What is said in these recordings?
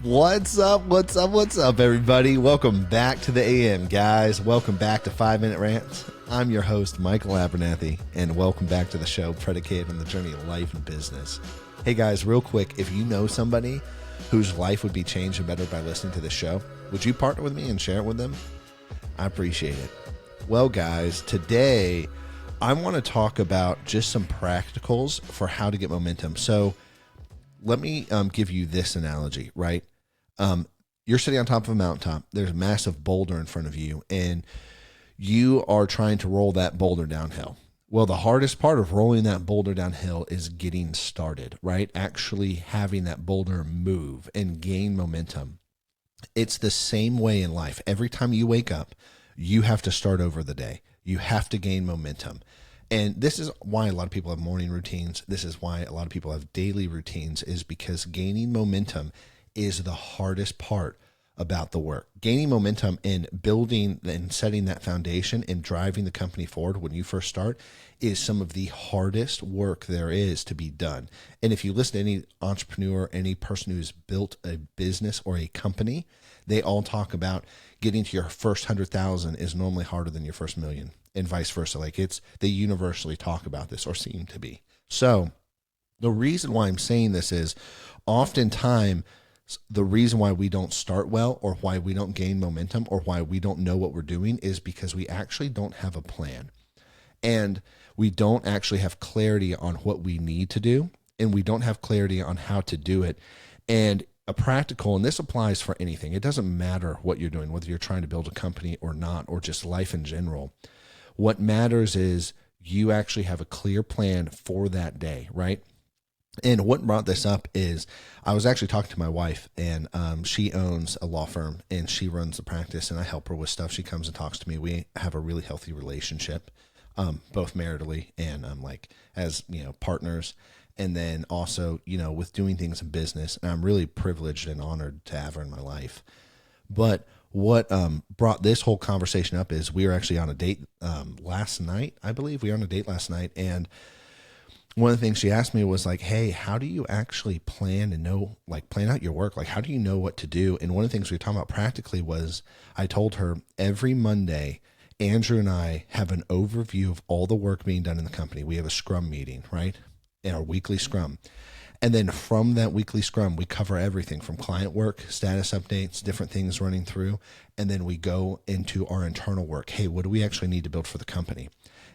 What's up? What's up? What's up, everybody? Welcome back to the AM, guys. Welcome back to 5 Minute Rants. I'm your host, Michael Abernathy, and welcome back to the show predicated on the journey of life and business. Hey, guys, real quick, if you know somebody whose life would be changed and better by listening to this show, would you partner with me and share it with them? I appreciate it. Well, guys, today I want to talk about just some practicals for how to get momentum. So let me give you this analogy, right? You're sitting on top of a mountaintop. There's a massive boulder in front of you, and you are trying to roll that boulder downhill. Well, the hardest part of rolling that boulder downhill is getting started, right? Actually having that boulder move and gain momentum. It's the same way in life. Every time you wake up, you have to start over the day. You have to gain momentum. And this is why a lot of people have morning routines. This is why a lot of people have daily routines, is because gaining momentum is the hardest part about the work. Gaining momentum and building and setting that foundation and driving the company forward when you first start is some of the hardest work there is to be done. And if you listen to any entrepreneur, any person who's built a business or a company, they all talk about getting to your first 100,000 is normally harder than your first million, and vice versa. Like they universally talk about this, or seem to be. So the reason why I'm saying this is oftentimes the reason why we don't start well, or why we don't gain momentum, or why we don't know what we're doing, is because we actually don't have a plan. And we don't actually have clarity on what we need to do, and we don't have clarity on how to do it. And a practical, and this applies for anything. It doesn't matter what you're doing, whether you're trying to build a company or not, or just life in general. What matters is you actually have a clear plan for that day, right? And what brought this up is I was actually talking to my wife, and she owns a law firm, and she runs the practice, and I help her with stuff. She comes and talks to me. We have a really healthy relationship, both maritally and as partners, and then also with doing things in business. And I'm really privileged and honored to have her in my life. But what brought this whole conversation up is we were actually on a date last night. I believe we were on a date last night, and one of the things she asked me was like, hey, how do you actually plan and know, plan out your work? Like, how do you know what to do? And one of the things we were talking about practically was, I told her every Monday, Andrew and I have an overview of all the work being done in the company. We have a scrum meeting, right? In our weekly scrum. And then from that weekly scrum, we cover everything from client work, status updates, different things running through. And then we go into our internal work. Hey, what do we actually need to build for the company?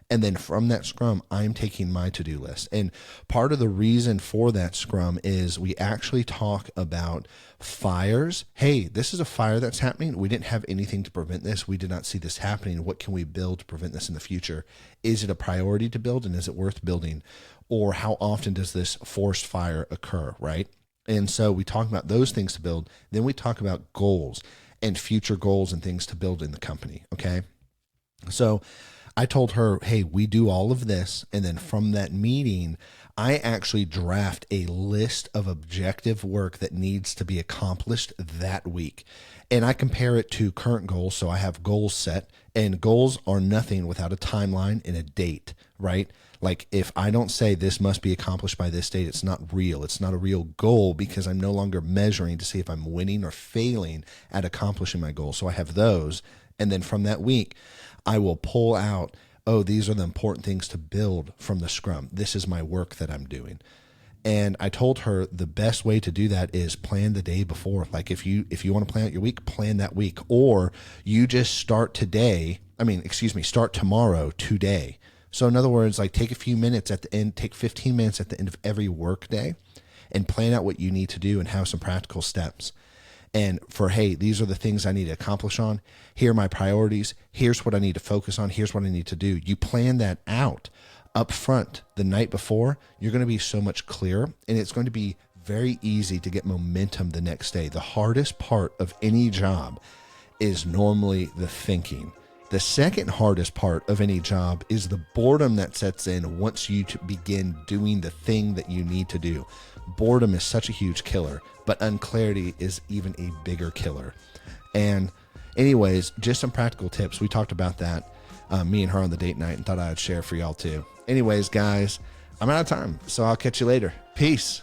And then from that scrum, I'm taking my to-do list. And part of the reason for that scrum is we actually talk about fires. Hey, this is a fire that's happening. We didn't have anything to prevent this. We did not see this happening. What can we build to prevent this in the future? Is it a priority to build, and is it worth building? Or how often does this forest fire occur, right? And so we talk about those things to build. Then we talk about goals and future goals and things to build in the company, okay? So I told her, hey, we do all of this. And then from that meeting, I actually draft a list of objective work that needs to be accomplished that week. And I compare it to current goals. So I have goals set, and goals are nothing without a timeline and a date, right? Like if I don't say this must be accomplished by this date, it's not real. It's not a real goal, because I'm no longer measuring to see if I'm winning or failing at accomplishing my goal. So I have those. And then from that week, I will pull out, oh, these are the important things to build from the scrum. This is my work that I'm doing. And I told her the best way to do that is plan the day before. Like if you want to plan out your week, plan that week. Or you just start start tomorrow today. So in other words, take a few minutes at the end, take 15 minutes at the end of every work day and plan out what you need to do and have some practical steps. And for, hey, these are the things I need to accomplish on. Here are my priorities. Here's what I need to focus on. Here's what I need to do. You plan that out up front the night before. You're going to be so much clearer, and it's going to be very easy to get momentum the next day. The hardest part of any job is normally the thinking. The second hardest part of any job is the boredom that sets in once you begin doing the thing that you need to do. Boredom is such a huge killer, but unclarity is even a bigger killer. And anyways, just some practical tips. We talked about that, me and her on the date night, and thought I would share for y'all too. Anyways, guys, I'm out of time, so I'll catch you later. Peace.